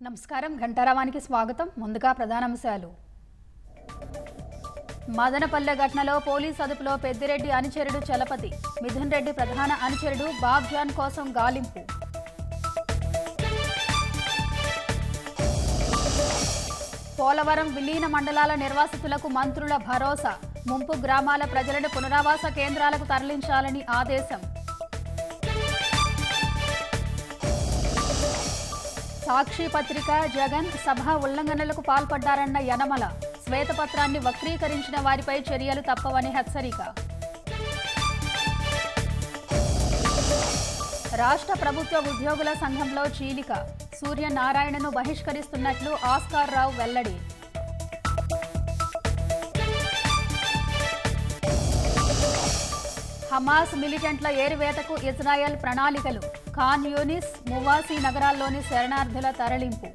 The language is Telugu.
నమస్కారం ఘంటారావానికి స్వాగతం. ముందుగా ప్రధానాంశాలు. మదనపల్లె ఘటనలో పోలీస్ అదుపులో పెద్దిరెడ్డి అనుచరుడు చలపతి, మిథున్ రెడ్డి ప్రధాన అనుచరుడు బాబ్ జాన్ కోసం గాలింపు. పోలవరం విలీన మండలాల నిర్వాసితులకు మంత్రుల భరోసా, ముంపు గ్రామాల ప్రజలను పునరావాస కేంద్రాలకు తరలించాలని ఆదేశం. సాక్షి పత్రిక జగన్ సభ ఉల్లంఘనలకు పాల్పడ్డారన్న యనమల, శ్వేతపత్రాన్ని వక్రీకరించిన వారిపై చర్యలు తప్పవని హెచ్చరిక. రాష్ట్ర ప్రభుత్వ ఉద్యోగుల సంఘంలో చీలిక, సూర్యనారాయణను బహిష్కరిస్తున్నట్లు ఆస్కార్ రావు వెల్లడి. హమాస్ మిలిటెంట్ల ఏరివేతకు ఇజ్రాయెల్ ప్రణాళికలు, ఖాన్ యూనిస్, మువాసి నగరాల్లోని శరణార్థుల తరలింపు.